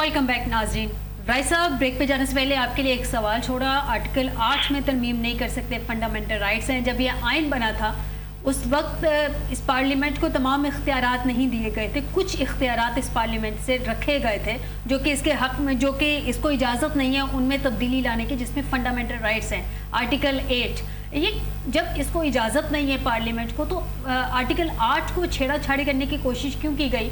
Welcome back नाजरीन। राय साहब, break पे जाने से पहले आपके लिए एक सवाल छोड़ा। आर्टिकल 8 में तरमीम नहीं कर सकते, फंडामेंटल राइट्स हैं। जब ये आइन बना था उस वक्त इस पार्लियामेंट को तमाम इख्तियारात नहीं दिए गए थे, कुछ इख्तियारात इस पार्लियामेंट से रखे गए थे जो कि इसके हक में, जो कि इसको इजाज़त नहीं है उनमें तब्दीली लाने की, जिसमें फंडामेंटल राइट्स हैं। आर्टिकल 8, ये जब इसको इजाज़त नहीं है पार्लियामेंट को, तो आर्टिकल 8 को छेड़ा छाड़ी करने की कोशिश क्यों की गई?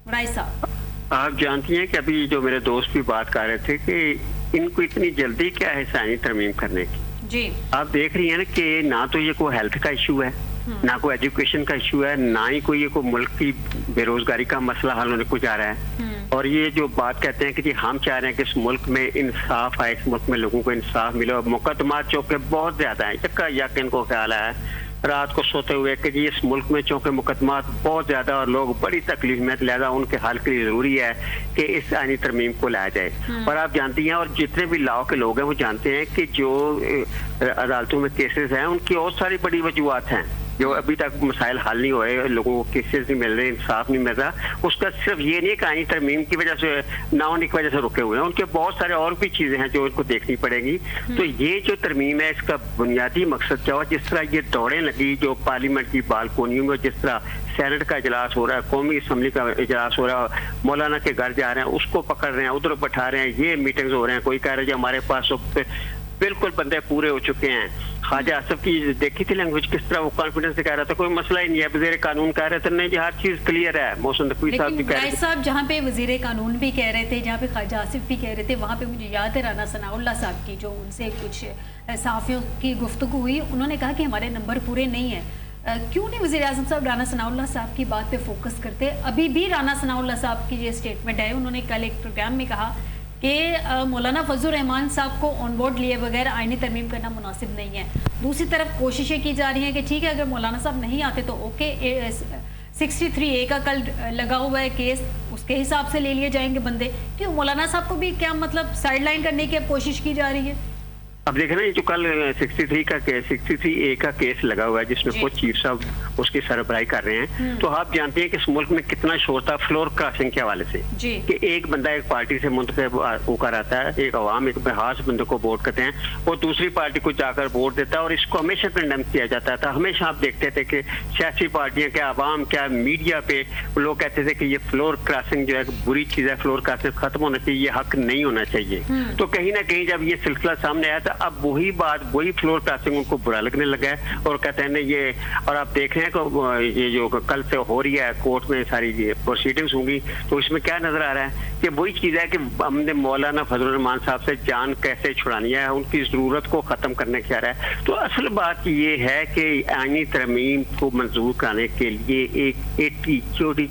राय साहब, आप जानती हैं कि अभी जो मेरे दोस्त भी बात कर रहे थे कि इनको इतनी जल्दी क्या है सानी तरमीम करने की। जी, आप देख रही हैं ना कि ना तो ये कोई हेल्थ का इशू है, ना कोई एजुकेशन का इशू है, ना ही कोई ये कोई मुल्क की बेरोजगारी का मसला हल होने को जा रहा है। और ये जो बात कहते हैं कि जी हम चाह रहे हैं कि इस मुल्क में इंसाफ आए, इस मुल्क में लोगों को इंसाफ मिले, और मुकदमा चौके बहुत ज्यादा है, यक इनको ख्याल है रात को सोते हुए कि जी इस मुल्क में चूंकि मुकदमात बहुत ज्यादा और लोग बड़ी तकलीफ में, लिहाजा उनके हल के लिए जरूरी है कि इस आईनी तरमीम को लाया जाए। और आप जानती हैं, और जितने भी लॉ के लोग हैं वो जानते हैं कि जो अदालतों में केसेस हैं उनकी और सारी बड़ी वजूहत हैं जो अभी तक मसाइल हल नहीं हुए, लोगों को केसेस नहीं मिल रहे, इंसाफ नहीं मिल रहा। उसका सिर्फ ये नहीं कि आईनी तरमीम की वजह से ना होने की वजह से रुके हुए हैं, उनके बहुत सारे और भी चीजें हैं जो उनको देखनी पड़ेगी। तो ये जो तरमीम है इसका बुनियादी मकसद क्या हुआ, जिस तरह ये दौड़ें लगी जो पार्लियामेंट की बालकोनियों में, जिस तरह सेनेट का इजलास हो रहा है, कौमी असम्बली का इजलास हो रहा है, मौलाना के घर जा रहे हैं, उसको पकड़ रहे हैं, उधर बैठा रहे हैं, ये मीटिंग्स हो रहे हैं। कोई कह रहे हैं हमारे पास बिल्कुल बंदे पूरे हो चुके हैं। ख्वाजा आसिफ की देखी थी लैंग्वेज किस तरह वो कॉन्फिडेंस से कह रहा था कोई मसला ही नहीं है, वजीर कानून कह रहे थे नहीं जी हर चीज क्लियर है। मौसम तकवी साहब भी कह रहे थे, साहब जहाँ पे वजीर कानून भी कह रहे थे, जहाँ पे ख्वाजा आसिफ भी कह रहे थे, वहाँ पे मुझे याद है राना सनाउल्लाह साहब की जो उनसे कुछ सहाफ़ियों की गुफ्तगू हुई, उन्होंने कहा कि हमारे नंबर पूरे नहीं है। क्यों नहीं वज़ीर आज़म साहब राना सनाउल्लाह साहब की बात पे फोकस करते? अभी भी राना सनाउल्लाह साहब की ये स्टेटमेंट है, उन्होंने कल एक प्रोग्राम में कहा कि मौलाना फजलुर रहमान साहब को ऑन बोर्ड लिए बगैर आईनी तरमीम करना मुनासिब नहीं है। दूसरी तरफ कोशिशें की जा रही हैं कि ठीक है अगर मौलाना साहब नहीं आते तो ओके, 63A का कल लगा हुआ है केस, उसके हिसाब से ले लिए जाएंगे बंदे। क्यों मौलाना साहब को भी क्या मतलब साइड लाइन करने की कोशिश की जा रही है? अब देख रहे हैं जो कल 63A का केस लगा हुआ है जिसमें खुद चीफ साहब उसकी सरबराही कर रहे हैं। तो आप जानते हैं कि इस मुल्क में कितना शोर था फ्लोर क्रॉसिंग के हवाले से कि एक बंदा एक पार्टी से मुंतखब होकर आता है, एक अवाम एक बहास बंदे को वोट करते हैं, वो दूसरी पार्टी को जाकर वोट देता है और इसको हमेशा कंडेम किया जाता था। हमेशा आप देखते थे कि सियासी पार्टियां क्या अवाम क्या मीडिया पे लोग कहते थे कि ये फ्लोर क्रॉसिंग जो है बुरी चीज है, फ्लोर क्रॉसिंग खत्म होना चाहिए, ये हक नहीं होना चाहिए। तो कहीं ना कहीं जब ये सिलसिला सामने आया अब वही बात वही फ्लोर क्रॉसिंग उनको बुरा लगने लगा है और कहते हैं ये। और आप देख रहे हैं कि ये जो कल से हो रही है कोर्ट में सारी प्रोसीडिंग्स होंगी तो इसमें क्या नजर आ रहा है कि वही चीज है कि हमने मौलाना फजलुर रहमान साहब से जान कैसे छुड़ानी है, उनकी जरूरत को खत्म करने की आ रहा है। तो असल बात ये है कि आईनी तरमीम को मंजूर कराने के लिए एक चोटी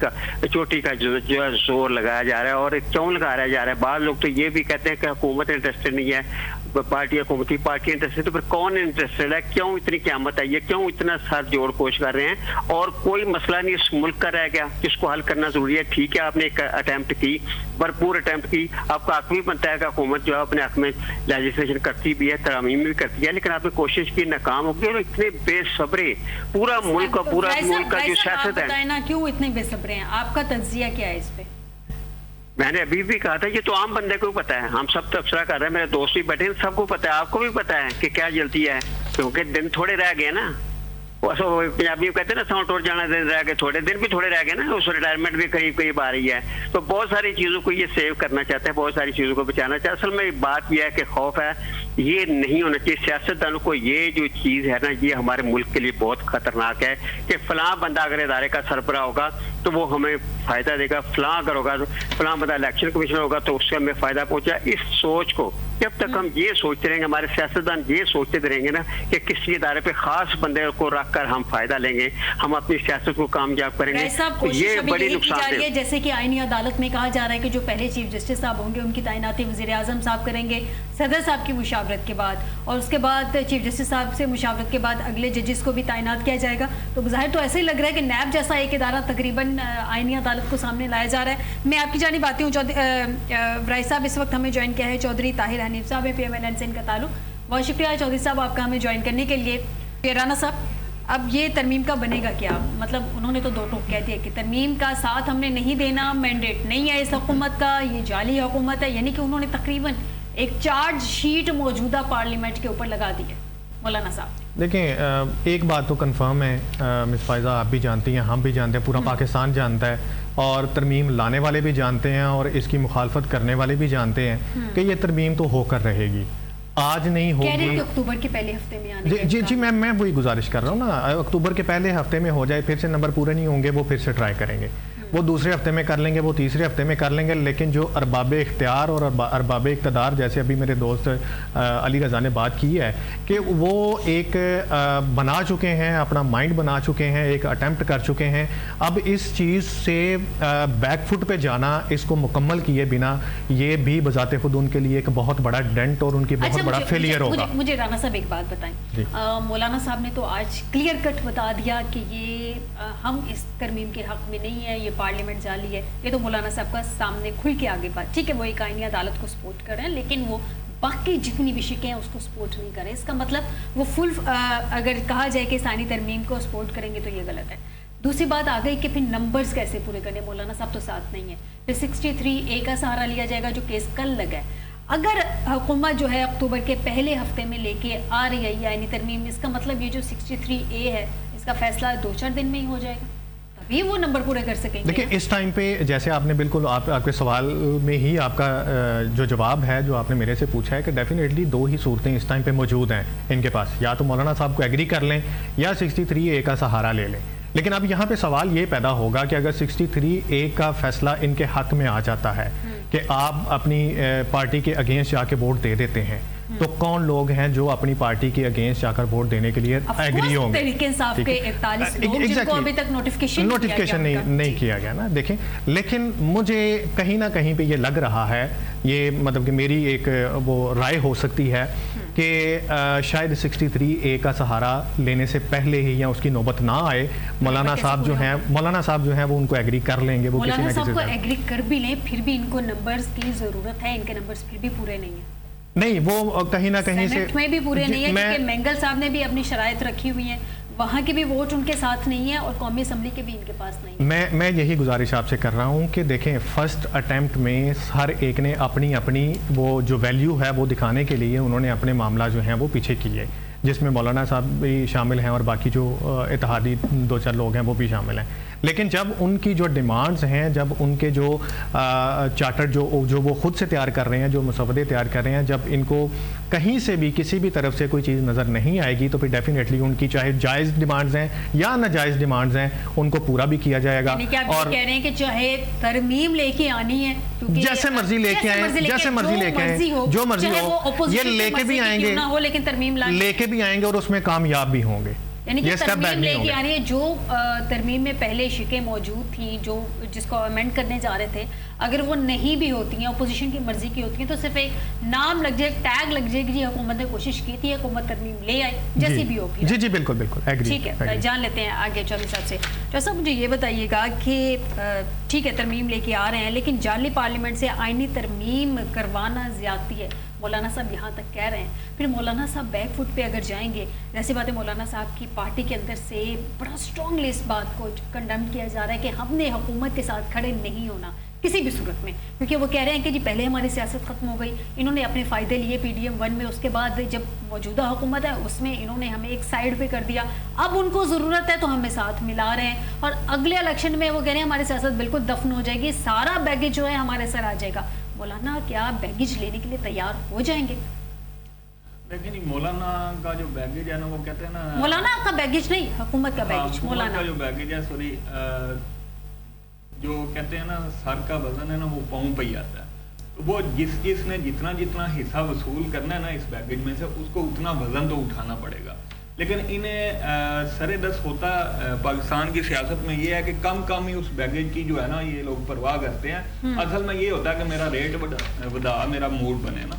का जो है जोर लगाया जा रहा है और क्यों लगाया जा रहा है। बाद लोग तो ये भी कहते हैं कि हुकूमत इंटरेस्टेड नहीं है, पार्टी हुकूमती पार्टी इंटरेस्टेड, तो फिर कौन इंटरेस्टेड है? क्यों इतनी क़यामत आई है, क्यों इतना सर जोड़ कोश कर रहे हैं? और कोई मसला नहीं इस मुल्क का रह गया जिसको हल करना जरूरी है। ठीक है आपने एक अटेम्प्ट की, भरपूर अटेम्प्ट की, आपका हक भी बनता है कि हुकूमत जो है अपने हक में लेजिस्लेशन करती भी है, तरमीम भी करती है, लेकिन आपने कोशिश की नाकाम हो गई और इतने बेसब्रे पूरा मुल्क का जो सियासत है ना, क्यों इतने बेसब्रे हैं? आपका तज्जिया क्या है इस पे? मैंने अभी भी कहा था ये तो आम बंदे को पता है, हम सब तबसरा कर रहे हैं, मेरे दोस्त भी बैठे हैं, सबको पता है, आपको भी पता है कि क्या जल्दी है, क्योंकि दिन थोड़े रह गए ना। पंजाबी कहते हैं ना सौ टोट जाना दिन रह गए, थोड़े दिन भी थोड़े रह गए ना, उस रिटायरमेंट भी करीब आ रही है। तो बहुत सारी चीजों को ये सेव करना चाहते हैं, बहुत सारी चीजों को बचाना चाहते हैं। असल में बात यह है कि खौफ है, ये नहीं होना चाहिए सियासतदानों को। ये जो चीज है ना ये हमारे मुल्क के लिए बहुत खतरनाक है कि फलां बंदा अगर इदारे का सरबराह होगा तो वो हमें फायदा देगा, फलां अगर होगा तो फलां बंदा इलेक्शन कमिश्नर होगा तो उससे हमें फायदा पहुंचा। इस सोच को जब तक हम ये सोचते रहेंगे, हमारे सियासतदान ये सोचते रहेंगे ना कि किसी इदारे पे खास बंदे को रखकर हम फायदा लेंगे, हम अपनी सियासत को कामयाब करेंगे, तो ये बड़ी नुकसान है। जैसे कि आईनी अदालत में कहा जा रहा है कि जो पहले चीफ जस्टिस साहब होंगे उनकी तैनाती वज़ीर आज़म साहब करेंगे सदर साहब की मुशावरत के बाद, और उसके बाद चीफ जस्टिस साहब से मुशावरत के बाद अगले जजेस को भी तैनात किया जाएगा। तो ज़ाहिर तो ऐसे ही लग रहा है कि नैब जैसा एक इदारा तकरीबन आईनी अदालत को सामने लाया जा रहा है। मैं आपकी जानिब आती हूँ। राय साहब इस वक्त हमें ज्वाइन किया है, चौधरी ताहिर हनीफ साहब है, PMLN से इनका ताल्लुक। बहुत शुक्रिया चौधरी साहब आपका हमें ज्वाइन करने के लिए। राना साहब, اب یہ ترمیم کا بنے گا کیا؟ مطلب انہوں نے تو دو ٹوک کہہ دیا کہ ترمیم کا ساتھ ہم نے نہیں دینا، مینڈیٹ نہیں ہے اس حکومت کا، یہ جعلی حکومت ہے، یعنی کہ انہوں نے تقریباً ایک چارج شیٹ موجودہ پارلیمنٹ کے اوپر لگا دی ہے مولانا صاحب۔ دیکھیں ایک بات تو کنفرم ہے مس فائزہ، آپ بھی جانتی ہیں، ہم بھی جانتے ہیں، پورا پاکستان جانتا ہے، اور ترمیم لانے والے بھی جانتے ہیں اور اس کی مخالفت کرنے والے بھی جانتے ہیں کہ یہ ترمیم تو ہو کر رہے گی، آج نہیں ہوگی، اکتوبر کے پہلے ہفتے میں آنے جی میں وہی گزارش کر رہا ہوں نا، اکتوبر کے پہلے ہفتے میں ہو جائے، پھر سے نمبر پورے نہیں ہوں گے، وہ پھر سے ٹرائی کریں گے، وہ دوسرے ہفتے میں کر لیں گے، وہ تیسرے ہفتے میں کر لیں گے، لیکن جو ارباب اختیار اور ارباب اقتدار، جیسے ابھی میرے دوست علی رضا نے بات کی ہے کہ وہ ایک بنا چکے ہیں، اپنا مائنڈ بنا چکے ہیں، ایک اٹیمپٹ کر چکے ہیں، اب اس چیز سے بیک فٹ پہ جانا، اس کو مکمل کیے بنا، یہ بھی بذات خود ان کے لیے ایک بہت بڑا ڈینٹ اور ان کی بہت بڑا فیلئر ہوگا۔ مجھے رانا صاحب ایک بات بتائیں، مولانا صاحب نے تو آج کلیئر کٹ بتا دیا کہ یہ ہم اس ترمیم کے حق میں نہیں ہے، یہ پارلیمنٹ جعلی ہے، یہ تو مولانا صاحب کا سامنے کھل کے آگے بات، ٹھیک ہے وہ ایک آئینی عدالت کو سپورٹ کر رہے ہیں، لیکن وہ باقی جتنی بھی شکیں ہیں اس کو سپورٹ نہیں کر رہے، اس کا مطلب وہ فل اگر کہا جائے کہ ثانی ترمیم کو سپورٹ کریں گے تو یہ غلط ہے۔ دوسری بات آ گئی کہ پھر نمبرز کیسے پورے کرنے، مولانا صاحب تو ساتھ نہیں ہے، پھر 63A کا سہارا لیا جائے گا جو کیس کل لگا ہے، اگر حکومت جو ہے اکتوبر کے پہلے ہفتے میں لے کے آ رہی ہے یعنی ترمیم، اس کا مطلب یہ جو 63A ہے اس کا فیصلہ 2-4 دن میں ہی ہو جائے گا، تبھی وہ نمبر پورے کر سکیں گے۔ دیکھیں اس ٹائم پہ جیسے آپ نے بالکل آپ کے سوال میں ہی آپ کا جو جواب ہے جو آپ نے میرے سے پوچھا ہے کہ ڈیفینیٹلی دو ہی صورتیں اس ٹائم پہ موجود ہیں ان کے پاس، یا تو مولانا صاحب کو ایگری کر لیں یا 63A کا سہارا لے لیں، لیکن اب یہاں پہ سوال یہ پیدا ہوگا کہ اگر 63A کا فیصلہ ان کے حق میں آ جاتا ہے کہ آپ اپنی پارٹی کے اگینسٹ جا کے ووٹ دے دیتے ہیں، تو کون لوگ ہیں جو اپنی پارٹی کے اگینسٹ جا کر ووٹ دینے کے لیے ایگری ہوں گے؟ تحریک انصاف کے 41 لوگ جن کو ابھی تک نوٹیفیکیشن نہیں کیا گیا نا، دیکھیں لیکن مجھے کہیں نہ کہیں پہ یہ لگ رہا ہے، یہ مطلب کہ میری ایک وہ رائے ہو سکتی ہے کہ شاید 63A کا سہارا لینے سے پہلے ہی یا اس کی نوبت نہ آئے، مولانا صاحب جو ہیں وہ ان کو ایگری کر لیں گے، وہ کسی نہ کسی مولانا صاحب کو ایگری کر بھی لیں پھر بھی ان کو نمبرز کی ضرورت ہے، ان کے نمبرز پھر بھی پورے نہیں ہیں، نہیں وہ کہیں نہ کہیں سے سینٹ میں بھی پورے نہیں ہیں، کیونکہ مینگل صاحب نے بھی اپنی شرائط رکھی ہوئی ہیں، وہاں کے بھی ووٹ ان کے ساتھ نہیں ہیں اور قومی اسمبلی کے بھی ان کے پاس نہیں ہیں۔ میں یہی گزارش آپ سے کر رہا ہوں کہ دیکھیں فرسٹ اٹیمپٹ میں ہر ایک نے اپنی وہ جو ویلیو ہے وہ دکھانے کے لیے انہوں نے اپنے معاملہ جو ہیں وہ پیچھے کیے، جس میں مولانا صاحب بھی شامل ہیں اور باقی جو اتحادی 2-4 لوگ ہیں وہ بھی شامل ہیں، لیکن جب ان کی جو ڈیمانڈز ہیں، جب ان کے جو چارٹر جو وہ خود سے تیار کر رہے ہیں، جو مسودے تیار کر رہے ہیں، جب ان کو کہیں سے بھی کسی بھی طرف سے کوئی چیز نظر نہیں آئے گی تو پھر ڈیفینیٹلی ان کی چاہے جائز ڈیمانڈز ہیں یا ناجائز ڈیمانڈز ہیں ان کو پورا بھی کیا جائے گا، اور کہہ رہے ہیں کہ چاہے ترمیم لے کے آنی ہے جیسے مرضی لے کے آئیں، جو مرضی ہو، یہ لے کے بھی آئیں گے، لیکن ترمیم لے کے بھی آئیں گے اور اس میں کامیاب بھی ہوں گے، یعنی کہ ترمیم لے کے آ رہی ہے، جو ترمیم میں پہلے شکیں موجود تھیں جو جس کو امینڈ کرنے جا رہے تھے، اگر وہ نہیں بھی ہوتی ہیں، اپوزیشن کی مرضی کی ہوتی ہیں، تو صرف ایک نام لگ جائے، ٹیگ لگ جائے کہ جی حکومت نے کوشش کی تھی، حکومت ترمیم لے آئے، جیسی بھی ہوگی۔ جی بالکل ٹھیک ہے، جان لیتے ہیں آگے چودھری صاحب سے۔ چودھری صاحب مجھے یہ بتائیے گا کہ ٹھیک ہے ترمیم لے کے آ رہے ہیں، لیکن جعلی پارلیمنٹ سے آئینی ترمیم کروانا زیادتی ہے، مولانا صاحب یہاں تک کہہ رہے ہیں، پھر مولانا صاحب بیک فٹ پہ اگر جائیں گے، ایسی بات ہے مولانا صاحب کی پارٹی کے اندر سے بڑا اسٹرانگلی اس بات کو کنڈم کیا جا رہا ہے کہ ہم نے حکومت کے ساتھ کھڑے نہیں ہونا کسی بھی صورت میں، کیونکہ وہ کہہ رہے ہیں کہ جی پہلے ہماری سیاست ختم ہو گئی، انہوں نے اپنے فائدے لیے PDM-1 میں، اس کے بعد جب موجودہ حکومت ہے اس میں انہوں نے ہمیں ایک سائیڈ پہ کر دیا، اب ان کو ضرورت ہے تو ہمیں ساتھ ملا رہے ہیں، اور اگلے الیکشن میں وہ کہہ رہے ہیں ہماری سیاست بالکل دفن ہو جائے گی، سارا بیگیج جو ہے ہمارے سر آ جائے گا۔ مولانا کیا بیگیج لینے کے لیے تیار ہو جائیں گے؟ لیکن مولانا کا جو بیگیج ہے نا، وہ کہتے ہیں نا، مولانا کا بیگیج نہیں، حکومت کا بیگیج، مولانا کا جو بیگیج ہے، سوری، جو کہتے ہیں نا سر کا وزن ہے نا وہ پاؤں پہ ہی آتا ہے، تو وہ جس نے جتنا حصہ وصول کرنا ہے نا اس بیگیج میں سے، اس کو اتنا وزن تو اٹھانا پڑے گا، لیکن انہیں سر دست ہوتا پاکستان کی سیاست میں یہ ہے کہ کم ہی اس بیگیج کی جو ہے نا یہ لوگ پرواہ کرتے ہیں، اصل میں یہ ہوتا ہے کہ میرا ریٹ بڑھا، میرا موڈ بنے نا،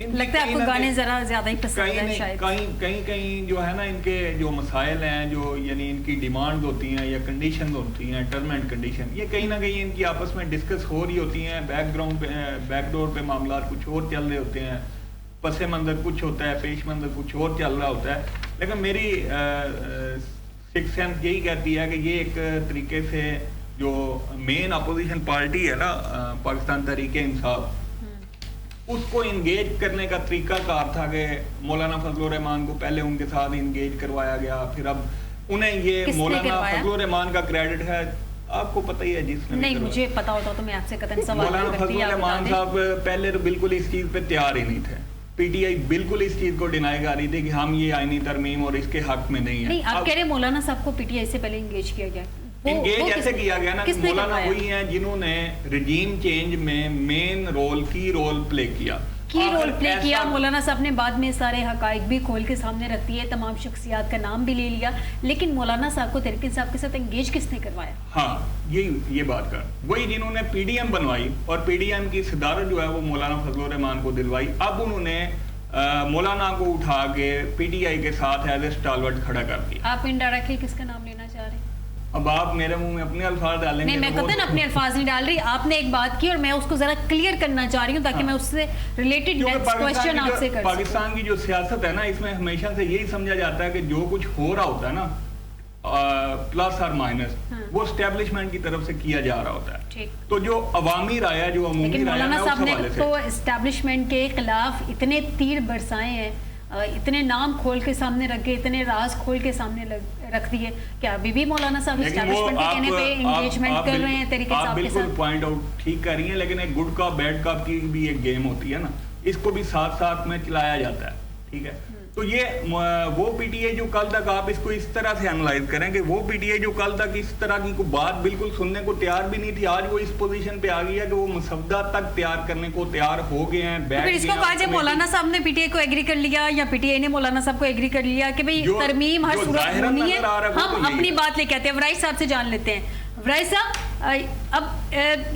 لگتا ہے آپ کو گانے ذرا زیادہ ہی پسند ہیں شاید، کہیں جو ہے نا ان کے جو مسائل ہیں، جو یعنی ان کی ڈیمانڈ ہوتی ہیں یا کنڈیشن ہوتی ہیں، ٹرم اینڈ کنڈیشن، یہ کہیں نہ کہیں ان کی آپس میں ڈسکس ہو رہی ہوتی ہیں، بیک ڈور پہ معاملات کچھ اور چل رہے ہوتے ہیں، پس منظر کچھ ہوتا ہے، پیش منظر کچھ اور چل رہا ہوتا ہے، لیکن میری सिक्स सेंस यही कहती है कि ये एक तरीके से जो मेन अपोजिशन पार्टी है ना पाकिस्तान तहरीक इंसाफ, उसको इंगेज करने का तरीका कार था कि मौलाना फजलुर रहमान को पहले उनके साथ इंगेज करवाया गया, फिर अब उन्हें ये मौलाना फजलुर रहमान का क्रेडिट है, आपको पता ही है जिसने नहीं मुझे पता होता तो मैं आपसे कतई सवाल मौलाना फजलुर रहमान साहब पहले तो बिल्कुल इस चीज पे तैयार ही नहीं थे। पीटीआई बिल्कुल इस चीज को डिनाई कर रही थी कि हम ये आईनी तरमीम और इसके हक में नहीं है। नहीं आप कह रहे मौलाना साहब को पीटीआई से पहले इंगेज किया गया, इंगेज ऐसे किया गया ना, मौलाना वही हैं जिन्होंने रिजीम चेंज में मेन रोल की रोल प्ले किया। मौलाना साहब ने बाद में सारे हकाइक भी खोल के सामने रख दिए, तमाम शख्सियात का नाम भी ले लिया, लेकिन मौलाना साहब को तहरीक इंसाफ के साथ एंगेज किसने करवाया? हाँ ये बात कर, वही जिन्होंने पीडीएम बनवाई और पीडीएम की सदारत जो है वो मौलाना फजलुर रहमान को दिलवाई। अब उन्होंने मौलाना को उठा के पीटीआई के साथ एज ए स्टालवर्ट खड़ा कर दिया। आप इनडायरेक्टली किसका नाम लेना चाह रहे हैं? अब आप मेरे मुंह में अपने अल्फाज डालेंगे। नहीं मैं कतई अपने अल्फाज नहीं डाल रही, आपने एक बात की और मैं उसको जरा क्लियर करना चाह रही हूँ ताकि मैं उससे रिलेटेड नेक्स्ट क्वेश्चन आपसे कर सकूं। पाकिस्तान की जो सियासत है ना, इसमें हमेशा से यही समझा जाता है कि जो कुछ हो रहा होता है ना प्लस और माइनस वो एस्टेब्लिशमेंट की तरफ से किया जा रहा होता है। तो जो अवामी राय है, जो अमूमी राय है, मौलाना साहब ने तो एस्टेब्लिशमेंट के खिलाफ इतने तीर बरसाए हैं, इतने नाम खोल के सामने रख के, इतने राज खोल के सामने रख दिए, क्या अभी भी मौलाना साहब एस्टैब्लिशमेंट के कहने पे एंगेजमेंट कर रहे हैं तरीके से? आप बिल्कुल पॉइंट आउट ठीक कर रही हैं, लेकिन एक गुड कप बैड कप की भी एक गेम होती है ना, इसको भी साथ साथ में चलाया जाता है, ठीक है। तो ये वो पीटीआई जो कल तक आप इसको इस तरह से एनालाइज करें कि वो पीटीआई जो कल तक इस तरह की कोई बात बिल्कुल सुनने को तैयार भी नहीं थी, आज वो इस पोजीशन पे आ गई है कि वो मसवदा तक तैयार करने को तैयार हो गए हैं। तो फिर इसको कहा जाए मौलाना साहब ने पीटीआई को एग्री कर लिया या पीटीआई ने मौलाना साहब को एग्री कर लिया कि भाई तरमीम हर सूरत होनी है, हम अपनी बात लेके आते हैं। वराइज साहब से जान लेते हैं। वराइज साहब, अब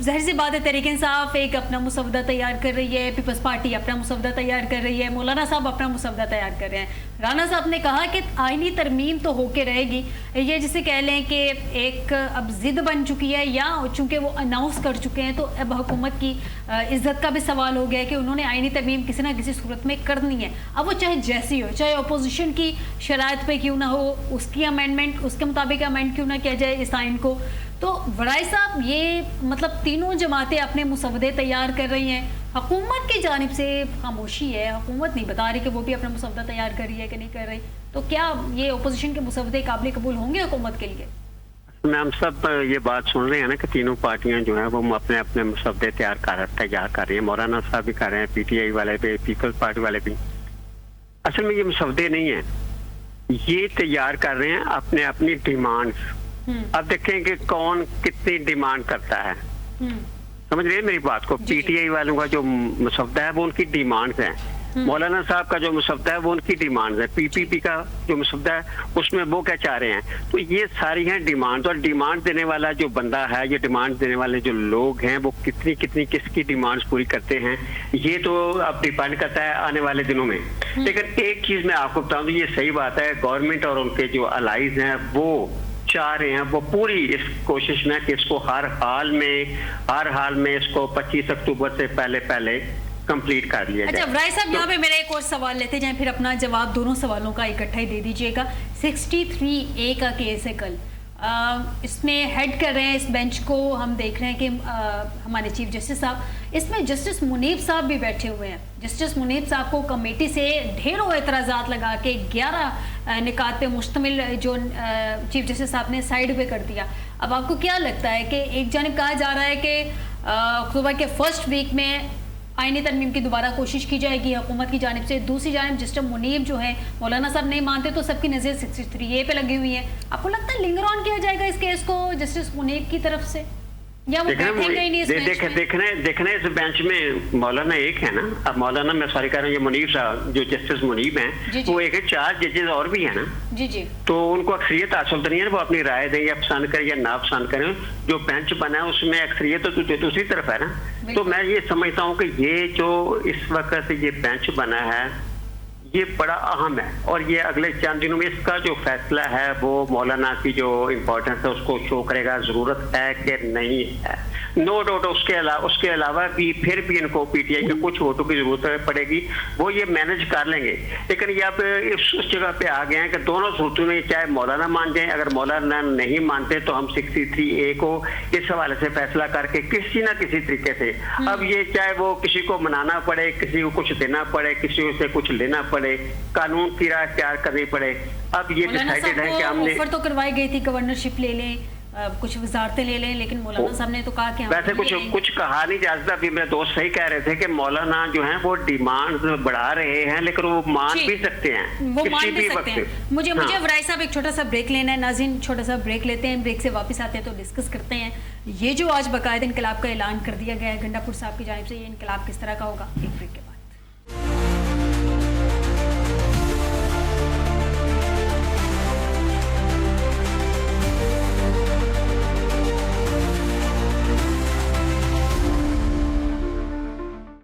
ज़ाहिर सी बात है तहरीक इंसाफ एक अपना मुसवदा तैयार कर रही है, पीपल्स पार्टी अपना मुसवदा तैयार कर रही है, मौलाना साहब अपना मुसवदा तैयार कर रहे हैं। राना साहब ने कहा कि आईनी तरमीम तो होके रहेगी, ये जिसे कह लें कि एक अब ज़िद बन चुकी है, या चूँकि वो अनाउंस कर चुके हैं तो अब हुकूमत की इज़्ज़त का भी सवाल हो गया है कि उन्होंने आईनी तरमीम किसी ना किसी सूरत में करनी है। अब वो चाहे जैसी हो, चाहे अपोजिशन की शराइत पे क्यों ना हो, उसकी अमेंडमेंट उसके मुताबिक अमेंड क्यों ना किया जाए इस आइन को। तो वराइज साहब, ये मतलब तीनों जमातें अपने मुसवदे तैयार कर रही हैं, हुकूमत की जानिब से खामोशी है, हुकूमत नहीं बता रही कि वो भी अपना मुसवदा तैयार कर रही है कि नहीं कर रही, तो क्या ये अपोजिशन के मुसवदे काबिल कबूल होंगे हुकूमत के लिए? में हम सब ये बात सुन रहे हैं ना कि तीनों पार्टियां जो हैं वो अपने अपने मुसवदे तैयार कर रही हैं। मौलाना साहब भी कर रहे हैं, पीटीआई वाले भी, पीपल्स पार्टी वाले भी। असल में ये मुसवदे नहीं है, ये तैयार कर रहे हैं अपने अपनी डिमांड्स। अब देखें कि कौन कितनी डिमांड करता है, समझ रहे हैं मेरी बात को। पीटीआई वालों का जो मुसवदा है वो उनकी डिमांड्स हैं, मौलाना साहब का जो मुसवदा है वो उनकी डिमांड्स है, पीपीपी का जो मुसवदा है उसमें वो क्या चाह रहे हैं। तो ये सारी हैं डिमांड्स, और डिमांड देने वाला जो बंदा है, ये डिमांड देने वाले जो लोग हैं वो कितनी कितनी किसकी डिमांड्स पूरी करते हैं, ये तो अब डिपेंड करता है आने वाले दिनों में। लेकिन एक चीज मैं आपको बताऊं, ये सही बात है, गवर्नमेंट और उनके जो अलाइज हैं वो चाह रहे हैं, वो पूरी इस कोशिश में कि इसको हर हाल में इसको 25 अक्टूबर से पहले कंप्लीट कर लिया जाए। अच्छा वराइज साहब, यहाँ पे मेरा एक और सवाल लेते जाएं, फिर अपना जवाब दोनों सवालों का इकट्ठा ही दे दीजिएगा। 63A का केस है कल, इसमें हेड कर रहे हैं इस बेंच को, हम देख रहे हैं कि हमारे चीफ जस्टिस साहब, इसमें जस्टिस मुनीब साहब भी बैठे हुए हैं। जस्टिस मुनीब साहब को कमेटी से ढेरों एतराज़ात लगा के 11 निकात पे मुश्तमिल जो चीफ जस्टिस साहब ने साइड पे कर दिया। अब आपको क्या लगता है कि एक जानिब कहा जा रहा है कि अक्टूबर के फर्स्ट वीक में आईनी तरमीम की दोबारा कोशिश की जाएगी हुकूमत की जानिब से, दूसरी जानिब जस्टिस मुनीब जो है मौलाना साहब नहीं मानते तो सबकी नज़र 63A पे लगी हुई है। आपको लगता है लिंगर ऑन किया जाएगा इस केस को जस्टिस मुनीब की तरफ से, या वो बैठेंगे ही नहीं इस बेंच में? देखना इस बेंच में मौलाना एक है ना, अब मौलाना मैं सॉरी कह रहा हूँ, ये मुनीब साहब जो जस्टिस मुनीब हैं वो एक है, 4 जजेस और भी है ना जी, तो उनको अक्सरियत हासिल तो नहीं है, वो अपनी राय दें या पसंद करें या ना पसंद करें, जो बेंच बना है उसमें अक्सरियत तो दूसरी तरफ है ना। तो मैं ये समझता हूँ कि ये जो इस वक्त ये बेंच बना है ये बड़ा अहम है और ये अगले 4 दिनों में इसका जो फैसला है वो मौलाना की जो इम्पोर्टेंस है उसको शो करेगा, जरूरत है कि नहीं है। नो डाउट उसके अलावा भी फिर भी इनको पीटीआई के कुछ वोटों की जरूरत पड़ेगी, वो ये मैनेज कर लेंगे। लेकिन ये आप उस जगह पे आ गए हैं कि दोनों सूरतों में चाहे मौलाना मान जाए, अगर मौलाना नहीं मानते तो हम 63A को इस हवाले से फैसला करके किसी ना किसी तरीके से, अब ये चाहे वो किसी को मनाना पड़े, किसी को कुछ देना पड़े, किसी से कुछ लेना पड़े, कानून की राह इख्तियार करनी पड़े, अब ये डिसाइडेड है कि हमने ऑफर तो करवाई गई थी गवर्नरशिप ले लें, कुछ वजारतें ले लें, लेकिन मौलाना साहब ने तो कहा कि वैसे कुछ कहा नहीं जा सकता। अभी मेरे दोस्त सही कह रहे थे कि मौलाना जो हैं वो डिमांड बढ़ा रहे हैं, लेकिन वो मान भी सकते हैं, वो मान भी सकते हैं। मुझे वराई साहब एक छोटा सा ब्रेक लेना है। नाज़रीन छोटा सा ब्रेक लेते हैं, ब्रेक से वापस आते हैं तो डिस्कस करते हैं ये जो आज बाकायदा इनकलाब का ऐलान कर दिया गया है गंडापुर साहब की जानिब से, ये इनकलाब किस तरह का होगा, एक ब्रेक के बाद।